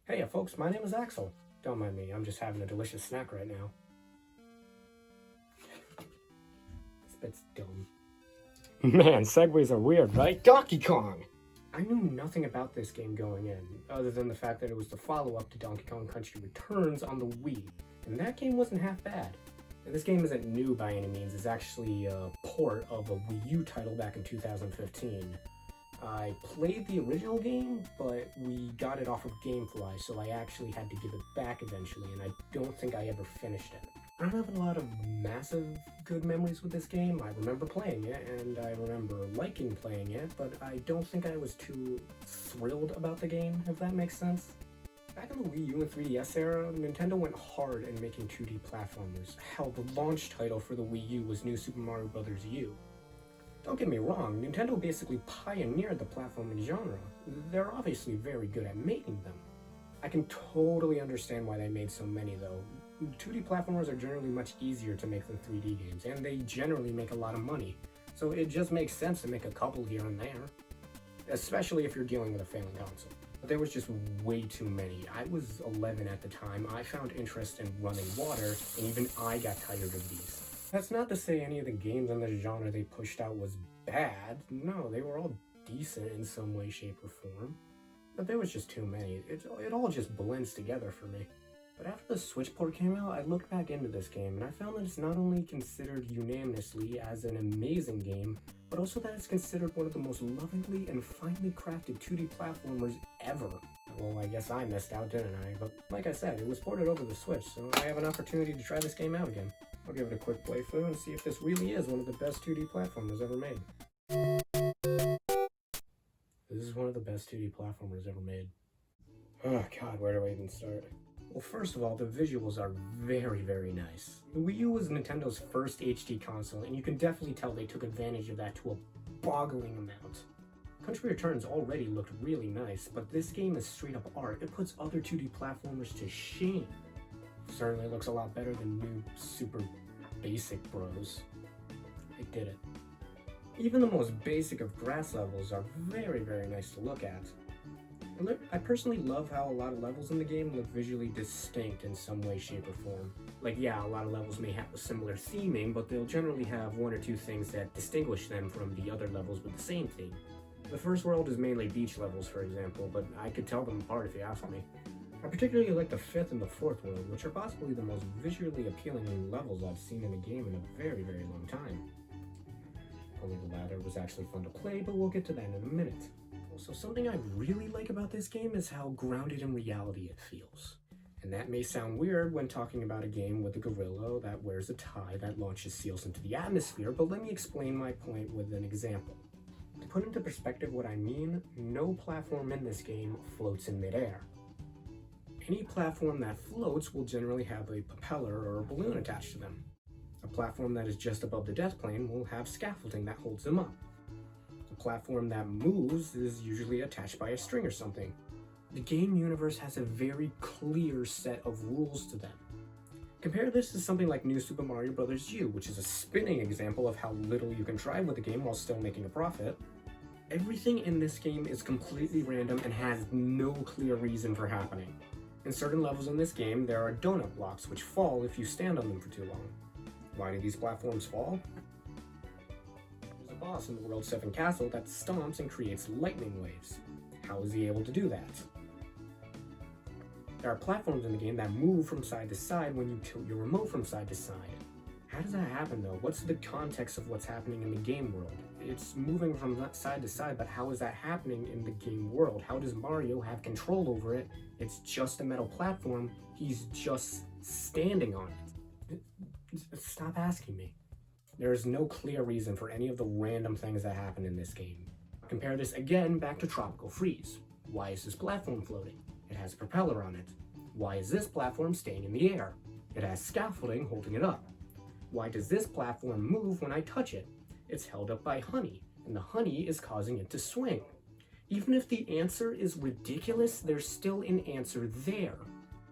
Hey folks, my name is Axel. Don't mind me, I'm just having a delicious snack right now. This bit's dumb. Man, segues are weird, right? Donkey Kong! I knew nothing about this game going in, other than the fact that it was the follow-up to Donkey Kong Country Returns on the Wii, and that game wasn't half bad. And this game isn't new by any means, it's actually a port of a Wii U title back in 2015. I played the original game, but we got it off of GameFly, so I actually had to give it back eventually, and I don't think I ever finished it. I don't have a lot of massive good memories with this game. I remember playing it, and I remember liking playing it, but I don't think I was too thrilled about the game, if that makes sense. Back in the Wii U and 3DS era, Nintendo went hard in making 2D platformers. Hell, the launch title for the Wii U was New Super Mario Bros. U. Don't get me wrong, Nintendo basically pioneered the platforming genre. They're obviously very good at making them. I can totally understand why they made so many though. 2D platformers are generally much easier to make than 3D games, and they generally make a lot of money. So it just makes sense to make a couple here and there. Especially if you're dealing with a failing console. But there was just way too many. I was 11 at the time, I found interest in running water, and even I got tired of these. That's not to say any of the games in the genre they pushed out was bad. No, they were all decent in some way, shape, or form. But there was just too many. It all just blends together for me. But after the Switch port came out, I looked back into this game, and I found that it's not only considered unanimously as an amazing game, but also that it's considered one of the most lovingly and finely crafted 2D platformers ever. Well, I guess I missed out, didn't I? But like I said, it was ported over the Switch, so I have an opportunity to try this game out again. I'll give it a quick playthrough and see if this really is one of the best 2D platformers ever made. This is one of the best 2D platformers ever made. Oh god, where do I even start? Well, first of all, the visuals are very, very nice. The Wii U was Nintendo's first HD console, and you can definitely tell they took advantage of that to a boggling amount. Country Returns already looked really nice, but this game is straight up art. It puts other 2D platformers to shame. Certainly looks a lot better than new Super Basic Bros. They did it. Even the most basic of grass levels are very, very nice to look at. I personally love how a lot of levels in the game look visually distinct in some way, shape, or form. Like, yeah, a lot of levels may have a similar theming, but they'll generally have one or two things that distinguish them from the other levels with the same theme. The first world is mainly beach levels, for example, but I could tell them apart if you ask me. I particularly like the fifth and the fourth world, which are possibly the most visually appealing levels I've seen in a game in a very, very long time. Only the latter was actually fun to play, but we'll get to that in a minute. Also, something I really like about this game is how grounded in reality it feels. And that may sound weird when talking about a game with a gorilla that wears a tie that launches seals into the atmosphere, but let me explain my point with an example. To put into perspective what I mean, no platform in this game floats in midair. Any platform that floats will generally have a propeller or a balloon attached to them. A platform that is just above the death plane will have scaffolding that holds them up. A platform that moves is usually attached by a string or something. The game universe has a very clear set of rules to them. Compare this to something like New Super Mario Bros. U, which is a spinning example of how little you can try with the game while still making a profit. Everything in this game is completely random and has no clear reason for happening. In certain levels in this game, there are donut blocks which fall if you stand on them for too long. Why do these platforms fall? There's a boss in the World 7 castle that stomps and creates lightning waves. How is he able to do that? There are platforms in the game that move from side to side when you tilt your remote from side to side. How does that happen though? What's the context of what's happening in the game world? It's moving from side to side, but how is that happening in the game world? How does Mario have control over it? It's just a metal platform. He's just standing on it. Stop asking me. There is no clear reason for any of the random things that happen in this game. Compare this again back to Tropical Freeze. Why is this platform floating? It has a propeller on it. Why is this platform staying in the air? It has scaffolding holding it up. Why does this platform move when I touch it? It's held up by honey, and the honey is causing it to swing. Even if the answer is ridiculous, there's still an answer there.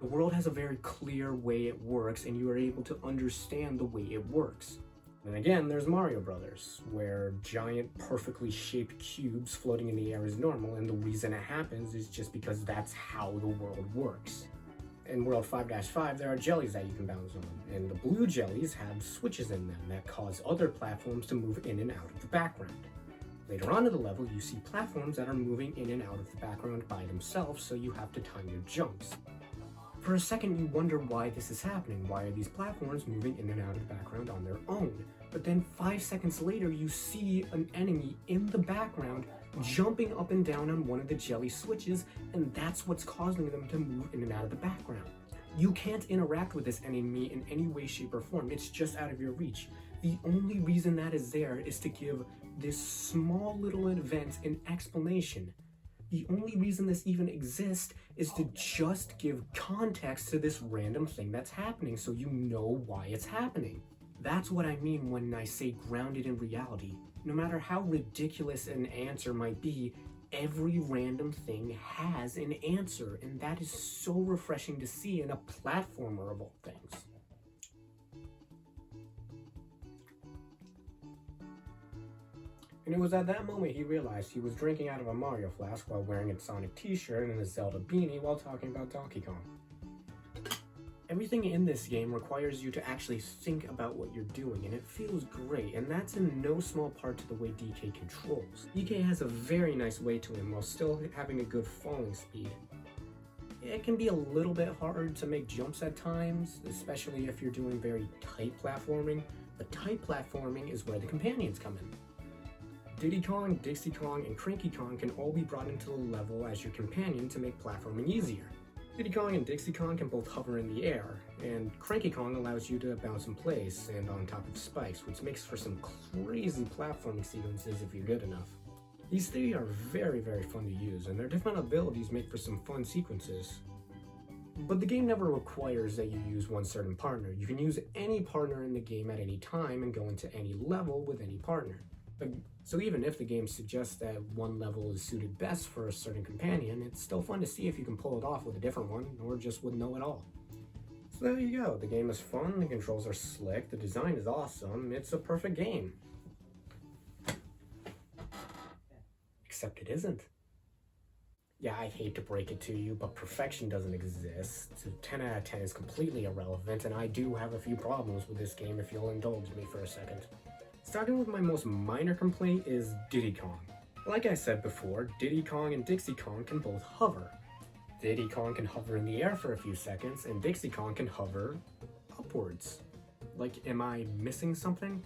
The world has a very clear way it works, and you are able to understand the way it works. And again, there's Mario Brothers, where giant, perfectly shaped cubes floating in the air is normal, and the reason it happens is just because that's how the world works. In World 5-5, there are jellies that you can bounce on, and the blue jellies have switches in them that cause other platforms to move in and out of the background. Later on in the level, you see platforms that are moving in and out of the background by themselves, so you have to time your jumps. For a second, you wonder why this is happening. Why are these platforms moving in and out of the background on their own? But then 5 seconds later, you see an enemy in the background jumping up and down on one of the jelly switches, and that's what's causing them to move in and out of the background. You can't interact with this enemy in any way, shape, or form. It's just out of your reach. The only reason that is there is to give this small little event an explanation. The only reason this even exists is to just give context to this random thing that's happening so you know why it's happening. That's what I mean when I say grounded in reality. No matter how ridiculous an answer might be, every random thing has an answer, and that is so refreshing to see in a platformer of all things. And it was at that moment he realized he was drinking out of a Mario flask while wearing a Sonic t-shirt and a Zelda beanie while talking about Donkey Kong. Everything in this game requires you to actually think about what you're doing, and it feels great, and that's in no small part to the way DK controls. DK has a very nice way to him while still having a good falling speed. It can be a little bit hard to make jumps at times, especially if you're doing very tight platforming, but tight platforming is where the companions come in. Diddy Kong, Dixie Kong, and Cranky Kong can all be brought into the level as your companion to make platforming easier. Diddy Kong and Dixie Kong can both hover in the air, and Cranky Kong allows you to bounce in place and on top of spikes, which makes for some crazy platforming sequences if you're good enough. These three are very, very fun to use, and their different abilities make for some fun sequences. But the game never requires that you use one certain partner. You can use any partner in the game at any time and go into any level with any partner. So even if the game suggests that one level is suited best for a certain companion, it's still fun to see if you can pull it off with a different one, or just with no at all. So there you go, the game is fun, the controls are slick, the design is awesome, it's a perfect game. Except it isn't. Yeah, I hate to break it to you, but perfection doesn't exist. 10 out of 10 is completely irrelevant, and I do have a few problems with this game if you'll indulge me for a second. Starting with my most minor complaint is Diddy Kong. Like I said before, Diddy Kong and Dixie Kong can both hover. Diddy Kong can hover in the air for a few seconds, and Dixie Kong can hover upwards. Like, am I missing something?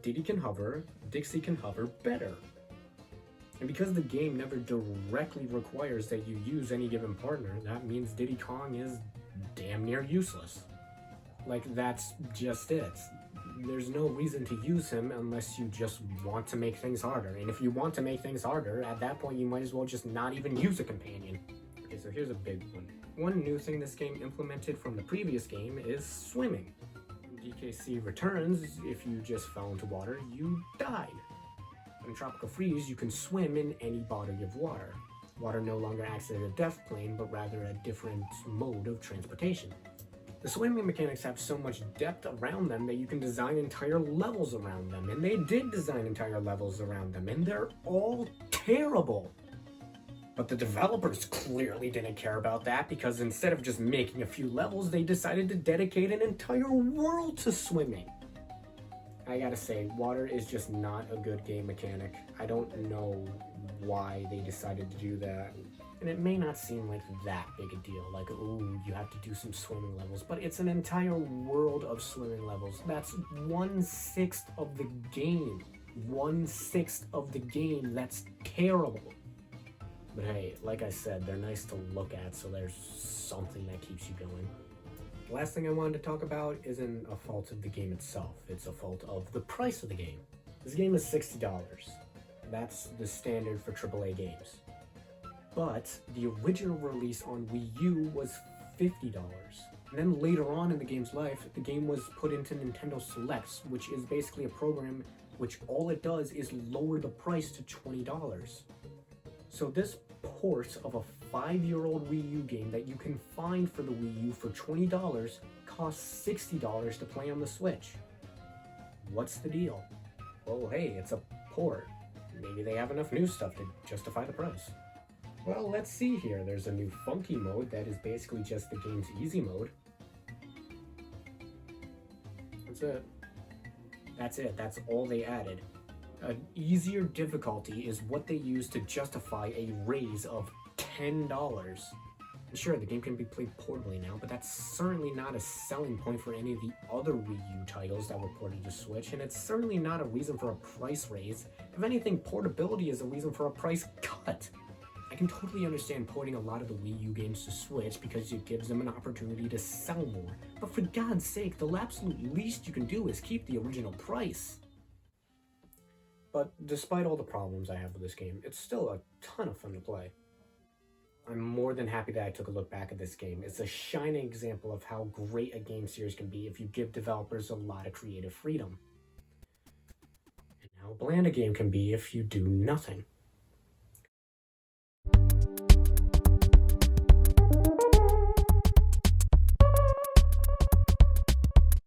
Diddy can hover, Dixie can hover better. And because the game never directly requires that you use any given partner, that means Diddy Kong is damn near useless. Like, that's just it. There's no reason to use him unless you just want to make things harder. And if you want to make things harder, at that point you might as well just not even use a companion. Okay, so here's a big one. One new thing this game implemented from the previous game is swimming. DKC Returns, if you just fell into water, you died. In Tropical Freeze, you can swim in any body of water. Water no longer acts as a death plane, but rather a different mode of transportation. The swimming mechanics have so much depth around them that you can design entire levels around them, and they did design entire levels around them, and they're all terrible. But the developers clearly didn't care about that, because instead of just making a few levels, they decided to dedicate an entire world to swimming. I gotta say, water is just not a good game mechanic. I don't know why they decided to do that. And it may not seem like that big a deal, like, ooh, you have to do some swimming levels, but it's an entire world of swimming levels. That's 1/6 of the game. 1/6 of the game. That's terrible. But hey, like I said, they're nice to look at, so there's something that keeps you going. The last thing I wanted to talk about isn't a fault of the game itself. It's a fault of the price of the game. This game is $60. That's the standard for AAA games. But the original release on Wii U was $50. And then later on in the game's life, the game was put into Nintendo Selects, which is basically a program which all it does is lower the price to $20. So this port of a 5-year-old Wii U game that you can find for the Wii U for $20 costs $60 to play on the Switch. What's the deal? Well, hey, it's a port. Maybe they have enough new stuff to justify the price. Well, let's see here. There's a new funky mode that is basically just the game's easy mode. That's it. That's it. That's all they added. An easier difficulty is what they use to justify a raise of $10. Sure, the game can be played portably now, but that's certainly not a selling point for any of the other Wii U titles that were ported to Switch, and it's certainly not a reason for a price raise. If anything, portability is a reason for a price cut. I can totally understand porting a lot of the Wii U games to Switch because it gives them an opportunity to sell more, but for God's sake, the absolute least you can do is keep the original price. But despite all the problems I have with this game, it's still a ton of fun to play. I'm more than happy that I took a look back at this game. It's a shining example of how great a game series can be if you give developers a lot of creative freedom. And how bland a game can be if you do nothing.